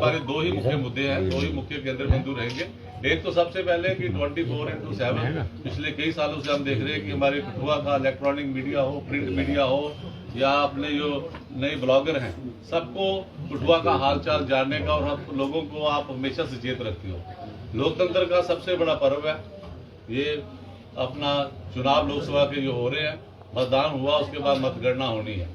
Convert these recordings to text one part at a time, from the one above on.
हमारे दो ही मुख्य मुद्दे हैं, दो ही मुख्य केंद्र बिंदु रहेंगे। एक तो सबसे पहले कि 24x7 पिछले कई सालों से हम देख रहे हैं कि हमारे कठुआ का इलेक्ट्रॉनिक मीडिया हो, प्रिंट मीडिया हो या अपने जो नए ब्लॉगर हैं, सबको कठुआ का हालचाल जानने का और हम लोगों को आप हमेशा सचेत रखते हो। लोकतंत्र का सबसे बड़ा पर्व है ये। अपना चुनाव लोकसभा के जो हो रहे हैं, मतदान हुआ उसके बाद मतगणना होनी है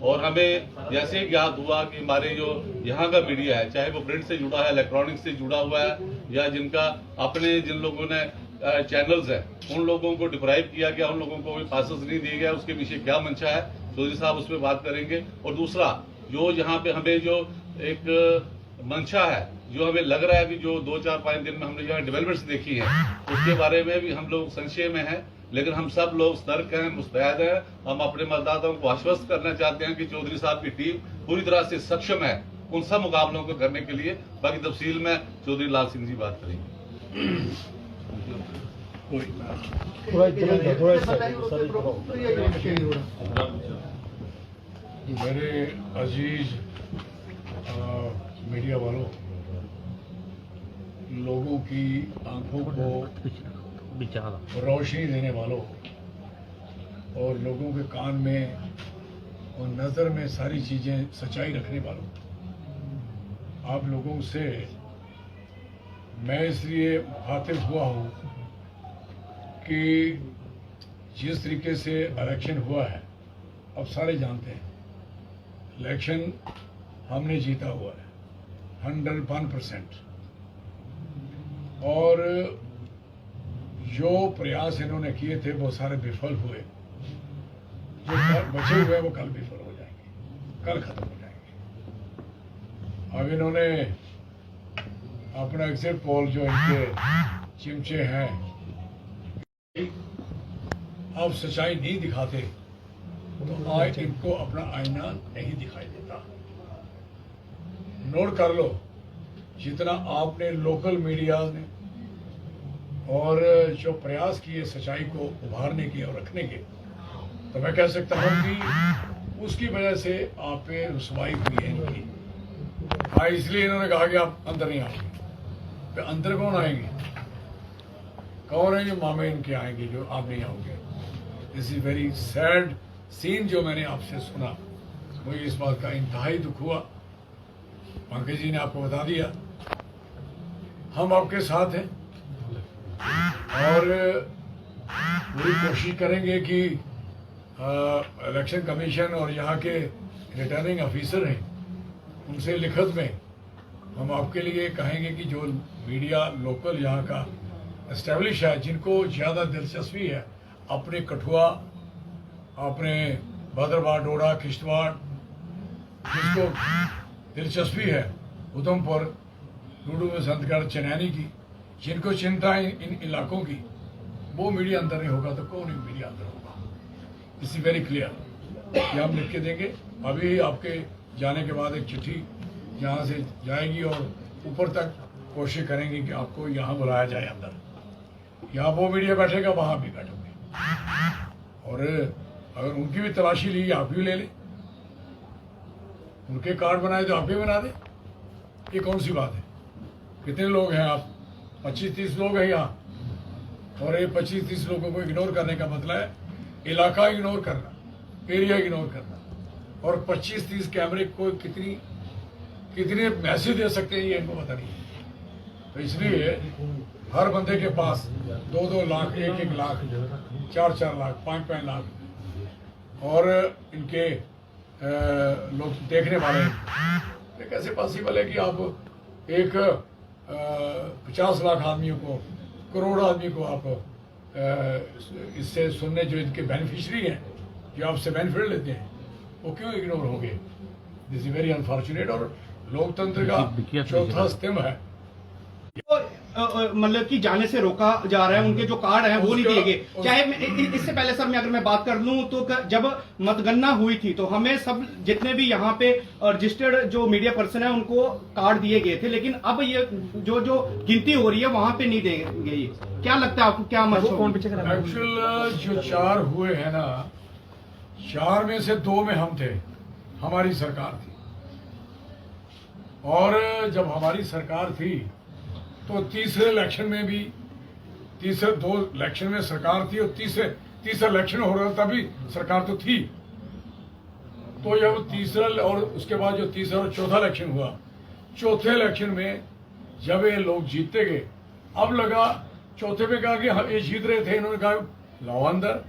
और हमें जैसे ही ज्ञात हुआ कि हमारे जो यहाँ का मीडिया है, चाहे वो प्रिंट से जुड़ा है, इलेक्ट्रॉनिक से जुड़ा हुआ है या जिनका अपने जिन लोगों ने चैनल्स हैं, उन लोगों को डिप्राइव किया गया, उन लोगों को कोई पासेस नहीं दिए गया, उसके पीछे क्या मंशा है, चौधरी साहब उस पर बात करेंगे। और दूसरा जो यहाँ पे हमें जो एक मंशा है, जो हमें लग रहा है कि जो 2-4-5 दिन में हमने यहाँ डेवलपमेंट्स देखी है, उसके बारे में भी हम लोग संशय में हैं। लेकिन हम सब लोग सतर्क हैं, मुस्तैद हैं। हम अपने मतदाताओं को आश्वस्त करना चाहते हैं कि चौधरी साहब की टीम पूरी तरह से सक्षम है उन सब मुकाबलों को करने के लिए। बाकी तफसील में चौधरी लाल सिंह जी बात करेंगे। मेरे अजीज मीडिया वालों, लोगों की आंखों को रोशनी देने वालों और लोगों के कान में और नज़र में सारी चीज़ें सच्चाई रखने वालों, आप लोगों से मैं इसलिए मुखातिब हुआ हूँ कि जिस तरीके से इलेक्शन हुआ है, अब सारे जानते हैं इलेक्शन हमने जीता हुआ है 101%। और जो प्रयास इन्होंने किए थे वो सारे विफल हुए। जो बचे हुए वो कल विफल हो जाएंगे, कल खत्म हो जाएंगे। अब इन्होंने अपना एग्जिट पोल जो इनके चिमचे हैं, अब सच्चाई नहीं दिखाते तो आज इनको अपना आईना नहीं दिखाई देता। नोट कर लो, जितना आपने लोकल मीडिया ने और जो प्रयास किए सच्चाई को उभारने के और रखने के, तो मैं कह सकता हूँ कि उसकी वजह से आप पे रुसवाई हुई है इनकी। हाँ, इसलिए इन्होंने कहा कि आप अंदर नहीं आओगे। तो अंदर कौन आएंगे? कौन है जो मामे इनके आएंगे जो आप नहीं आओगे? This is very sad scene जो मैंने आपसे सुना। मुझे इस बात का इंतहाई दुख हुआ। पंकज जी ने आपको बता दिया, हम आपके साथ हैं और पूरी कोशिश करेंगे कि इलेक्शन कमीशन और यहाँ के रिटर्निंग ऑफिसर हैं उनसे लिखित में हम आपके लिए कहेंगे कि जो मीडिया लोकल यहाँ का एस्टेब्लिश है, जिनको ज़्यादा दिलचस्पी है अपने कठुआ, अपने भद्रवाह, डोडा, किश्तवाड़, जिसको दिलचस्पी है उधमपुर, लूडू में संतगढ़, चनैनी की, जिनको चिंता है इन इलाकों की, वो मीडिया अंदर नहीं होगा तो कौन मीडिया अंदर होगा? This is very clear. ये हम लिख के देंगे। अभी आपके जाने के बाद एक चिट्ठी यहाँ से जाएगी और ऊपर तक कोशिश करेंगे कि आपको यहाँ बुलाया जाए अंदर। यहाँ वो मीडिया बैठेगा, वहाँ भी बैठोगे। और अगर उनकी भी तलाशी ली, आप भी ले लें। उनके कार्ड बनाए तो आप भी बना दें। ये कौन सी बात है? कितने लोग हैं आप? 25-30 लोग हैं यहाँ, और ये 25-30 लोगों को इग्नोर करने का मतलब है इलाका इग्नोर करना, एरिया इग्नोर करना। और 25-30 कैमरे को कितने मैसेज दे सकते हैं ये इनको पता नहीं है। तो इसलिए हर बंदे के पास 2-2 लाख, 1-1 लाख, 4-4 लाख, 5-5 लाख और इनके लोग देखने वाले हैं। कैसे पॉसिबल है कि आप एक 50 लाख आदमियों को, करोड़ आदमी को आप इससे सुनने, जो इनके बेनिफिशरी हैं, जो आपसे बेनिफिट लेते हैं, वो क्यों इग्नोर होंगे? This is very unfortunate. और लोकतंत्र का चौथा स्तंभ है। मतलब कि जाने से रोका जा रहा है, उनके जो कार्ड हैं वो नहीं दिए गए। चाहे इससे पहले सर मैं अगर मैं बात कर लूं तो जब मतगणना हुई थी तो हमें सब जितने भी यहाँ पे रजिस्टर्ड जो मीडिया पर्सन है उनको कार्ड दिए गए थे, लेकिन अब ये जो गिनती हो रही है वहां पे नहीं देंगे। ये क्या लगता है आपको? क्या एक्चुअल जो 4 हुए हैं ना, 4 में से 2 में हम थे, हमारी सरकार थी। और जब हमारी सरकार थी तो तीसरे इलेक्शन में भी, तीसरे 2 इलेक्शन में सरकार थी और तीसरा इलेक्शन हो रहा था तभी सरकार तो थी। तो जब तीसरा और उसके बाद जो तीसरा और चौथा इलेक्शन हुआ, चौथे इलेक्शन में जब ये लोग जीतते गए, अब लगा चौथे में कहा कि हाँ ये जीत रहे थे, इन्होंने कहा लाओ अंदर।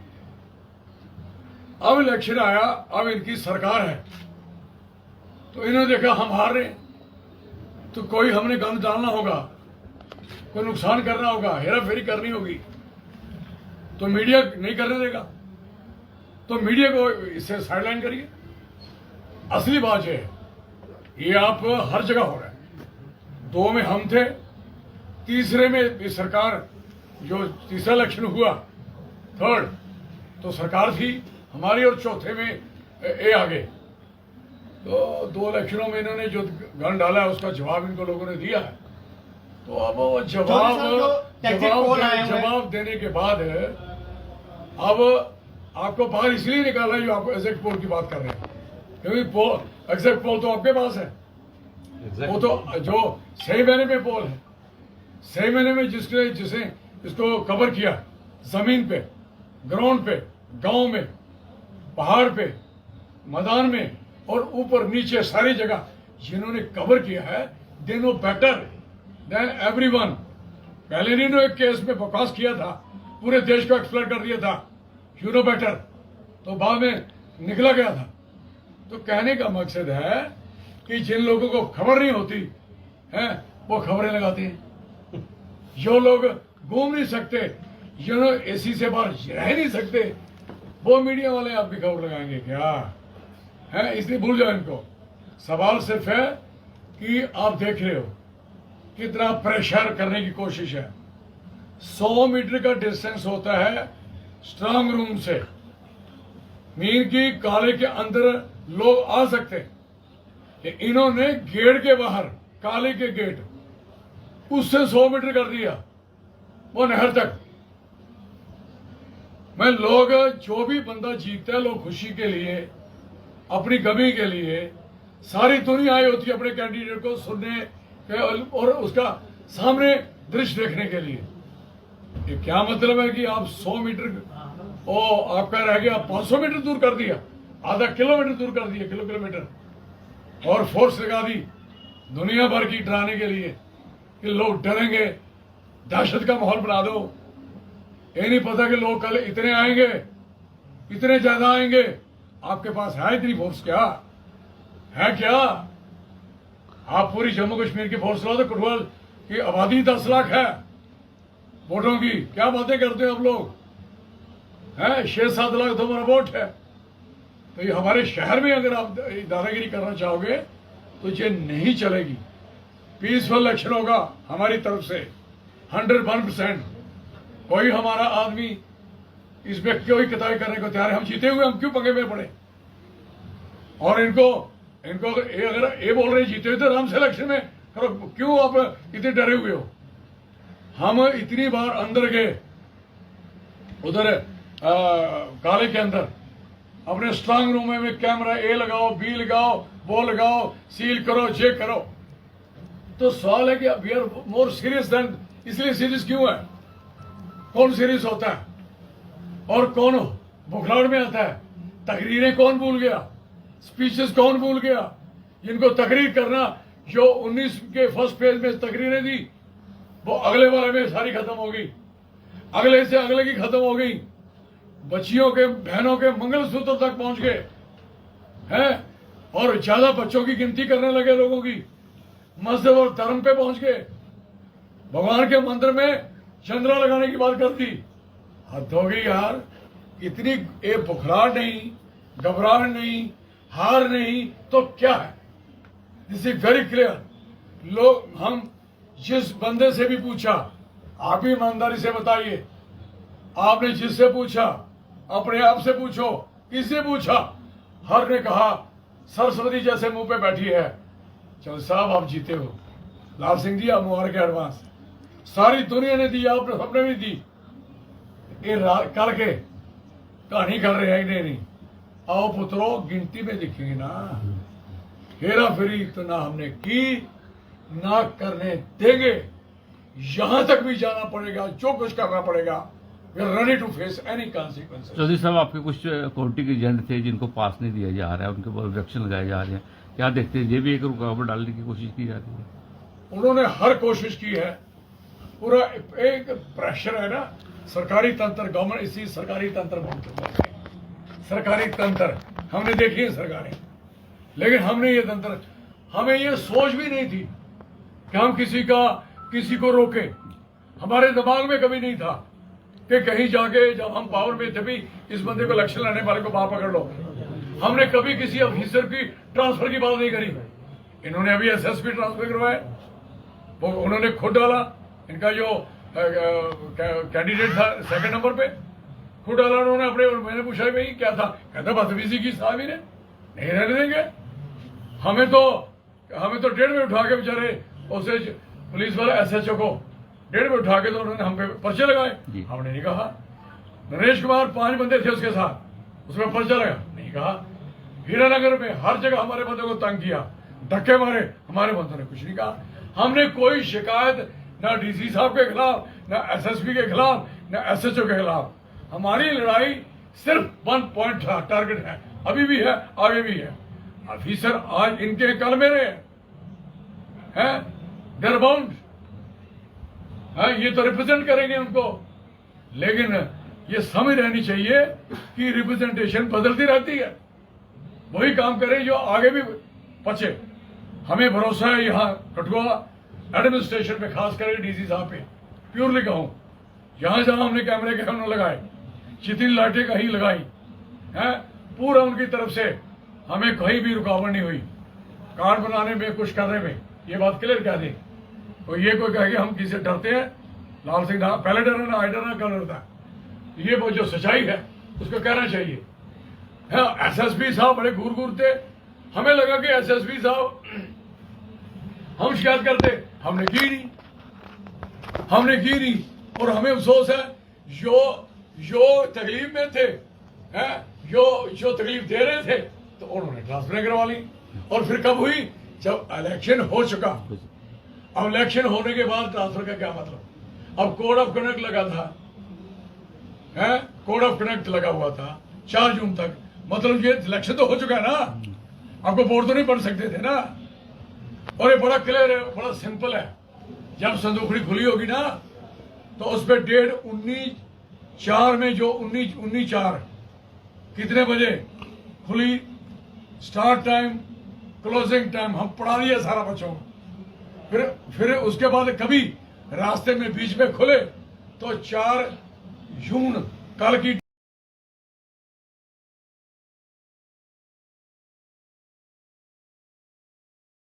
अब इलेक्शन आया, अब इनकी सरकार है, तो इन्होंने देखा हम हार रहे हैं, तो कोई हमने गंद डालना होगा, कोई नुकसान करना होगा, हेरा फेरी करनी होगी, तो मीडिया नहीं करने देगा, तो मीडिया को इससे साइडलाइन करिए। असली बात है ये आप हर जगह हो रहा है। 2 में हम थे, तीसरे में ये सरकार, जो तीसरा इलेक्शन हुआ, थर्ड, तो सरकार थी हमारी, और चौथे में ये आ गए। तो 2 इलेक्शनों में इन्होंने जो गन डाला है उसका जवाब इनको लोगों ने दिया है। तो अब वो जवाब देने के बाद अब आपको बाहर इसलिए निकाला है जो आप एग्जैक्ट पोल की बात कर रहे हैं, क्योंकि एग्जैक्ट पोल तो आपके पास है। वो तो जो सही महीने में पोल है, सही महीने में जिसे इसको कवर किया, जमीन पे, ग्राउंड पे, गांव में, पहाड़ पे, मैदान में और ऊपर नीचे सारी जगह जिन्होंने कवर किया है, they know better than everyone. पहले इन्होंने एक केस में बकवास किया था, पूरे देश को एक्सप्लोर कर दिया था, यू नो बेटर, तो बाद में निकला गया था। तो कहने का मकसद है कि जिन लोगों को खबर नहीं होती है वो खबरें लगाते हैं। जो लोग घूम नहीं सकते, जो एसी से बाहर रह नहीं सकते, वो मीडिया वाले आपकी खबर लगाएंगे क्या है? इसलिए भूल जाओ इनको। सवाल सिर्फ है कि आप देख रहे हो कितना प्रेशर करने की कोशिश है। 100 मीटर का डिस्टेंस होता है स्ट्रांग रूम से, मीन की काले के अंदर लोग आ सकते हैं। इन्होंने गेट के बाहर, काले के गेट, उससे 100 मीटर कर दिया, वो नहर तक। मैं लोग, जो भी बंदा जीतता है, लोग खुशी के लिए, अपनी गमी के लिए, सारी दुनिया आई होती है अपने कैंडिडेट को सुनने और उसका सामने दृश्य देखने के लिए। ये क्या मतलब है कि आप 100 मीटर, ओ आपका रह गया 500 मीटर दूर कर दिया, आधा किलोमीटर दूर कर दिया, किलोमीटर, और फोर्स लगा दी दुनिया भर की डराने के लिए कि लोग डरेंगे, दहशत का माहौल बना दो। ये नहीं पता कि लोग कल इतने आएंगे, इतने ज्यादा आएंगे। आपके पास है इतनी फोर्स? क्या है? क्या आप पूरी जम्मू कश्मीर की फोर्स ला दो? कठुआ की आबादी 10 लाख है वोटों की, क्या बातें करते हो आप लोग? हैं 6-7 लाख तो हमारा वोट है। तो ये हमारे शहर में अगर आप दादागिरी करना चाहोगे तो ये नहीं चलेगी। पीसफुल इलेक्शन होगा हमारी तरफ से 101%। कोई हमारा आदमी इसमें कोई कताई करने को तैयार है। हम जीते हुए, हम क्यों पंगे में पड़े? और इनको अगर ये बोल रहे जीते हुए तो आराम से इलेक्शन में करो, क्यों आप इतने डरे हुए हो? हम इतनी बार अंदर गए, उधर काले के अंदर, अपने स्ट्रांग रूम में कैमरा ए लगाओ, बी लगाओ, वो लगाओ, सील करो, चेक करो। तो सवाल है कि we are more serious then, इसलिए सीरियस क्यों है? कौन सीरियस होता है और कौन बुखलाड़ में आता है? तकरीरें कौन भूल गया? स्पीचेस कौन भूल गया? जिनको तकरीर करना, जो 19 के फर्स्ट पेज में तकरीरें दी, वो अगले वाले में सारी खत्म हो गई, अगले से अगले की खत्म हो गई। बच्चियों के, बहनों के मंगलसूत्र तक पहुंच गए हैं, और ज्यादा बच्चों की गिनती करने लगे लोगों की, मजहब और धर्म पे पहुंच गए, भगवान के मंदिर में चंद्रा लगाने की बात कर दी। हद हो गई यार। इतनी ये बुखराहट नहीं, घबराहट नहीं, हार नहीं तो क्या है? This is very clear. लोग, हम जिस बंदे से भी पूछा, आप भी ईमानदारी से बताइए, आपने जिससे पूछा, अपने आप से पूछो, किससे पूछा, हर ने कहा सरस्वती जैसे मुंह पे बैठी है, चल साहब आप जीते हो। लाल सिंह जी आप मुबारक है एडवांस। सारी दुनिया ने दी, आपने सबने भी दी। ये कल के कहानी कर रहे हैं नहीं। आओ पुत्रों, गिनती में दिखेंगे ना। हेरा फेरी तो ना हमने की, ना करने देंगे। यहां तक भी जाना पड़ेगा, जो कुछ करना पड़ेगा। We are ready to face any consequences. Chaudhary साहब, आपके कुछ कोर्टी के एजेंट थे जिनको पास नहीं दिया जा रहा है, उनके ऊपर ऑब्जेक्शन लगाए जा रहे हैं, क्या देखते हैं? ये भी एक रुकावट डालने की कोशिश की जा रही है। उन्होंने हर कोशिश की है, पूरा एक प्रेशर है ना, सरकारी तंत्र, गवर्नमेंट इसी सरकारी तंत्र बोलते हैं। सरकारी तंत्र हमने देखी है सरकारें, लेकिन हमने ये तंत्र, हमें ये सोच भी नहीं थी कि हम किसी को रोके। हमारे दिमाग में कभी नहीं था कि कहीं जाके, जब हम पावर में थे भी, इस बंदे को इलेक्शन लड़ने वाले को बाहर पकड़ लो। हमने कभी किसी ऑफिसर की ट्रांसफर की बात नहीं करी। इन्होंने अभी एसएसपी ट्रांसफर करवाया, वो उन्होंने खुद डाला। इनका जो कैंडिडेट था सेकंड नंबर पे, खुद डाला उन्होंने अपने। मैंने पूछा भाई क्या था, कहता बदतमीजी की साहब ने, नहीं रहने देंगे। हमें तो डेढ़ में उठा के बेचारे उसे पुलिस वाले एसएचओ को डेढ़ में उठा के तो उन्होंने हम पे पर्चे लगाए। हमने नहीं कहा। नरेश कुमार 5 बंदे थे उसके साथ, उसमें पर्चा लगा, नहीं कहा। हीरानगर में हर जगह हमारे बंदों को तंग किया, धक्के मारे, हमारे बंदों ने कुछ नहीं कहा। हमने कोई शिकायत ना डीसी साहब के खिलाफ, ना एसएसपी के खिलाफ, ना एसएचओ के खिलाफ। हमारी लड़ाई सिर्फ 1 पॉइंट था, टारगेट है, अभी भी है, आगे भी है। ऑफिसर आज इनके, कल मेरे हैं, देयर बाउंड है, ये तो रिप्रेजेंट करेंगे उनको। लेकिन ये समझ रहनी चाहिए कि रिप्रेजेंटेशन बदलती रहती है, वही काम करें जो आगे भी बचे। हमें भरोसा है यहाँ कठुआ एडमिनिस्ट्रेशन पे, खास करके डीसी साहब पे, प्योरली कहूं, जहां जहां हमने कैमरे लगाए, जितनी लाइटें कहीं लगाई हैं, पूरा उनकी तरफ से हमें कहीं भी रुकावट नहीं हुई। कार्ड बनाने में, कुछ करने में, ये बात क्लियर कह दी। तो ये कोई कहे कि हम किसी से डरते हैं, लाल सिंह ना पहले डरा ना, आई डरना, कल डरता। ये वो जो सच्चाई है उसको कहना चाहिए। एसएसपी साहब बड़े घूर थे, हमें लगा कि एसएसपी साहब हम शिकायत करते, हमने की नहीं। और हमें अफसोस है जो तकलीफ में थे, हैं, जो तकलीफ दे रहे थे, तो उन्होंने ट्रांसफर करवा ली। और फिर कब हुई? जब इलेक्शन हो चुका। अब इलेक्शन होने के बाद ट्रांसफर का क्या मतलब? अब कोड ऑफ कंडक्ट लगा था, है, कोड ऑफ कंडक्ट लगा हुआ था 4 जून तक। मतलब ये इलेक्शन तो हो चुका है ना, आपको वोट तो नहीं पढ़ सकते थे ना। और ये बड़ा क्लियर है, बड़ा सिंपल है। जब संदूकड़ी खुली होगी ना, तो उस पर डेट 19/4 में, जो 19/4 कितने बजे खुली, स्टार्ट टाइम, क्लोजिंग टाइम, हम पढ़ा दिया सारा बच्चों को। फिर उसके बाद कभी रास्ते में बीच में खुले तो 4 जून कल की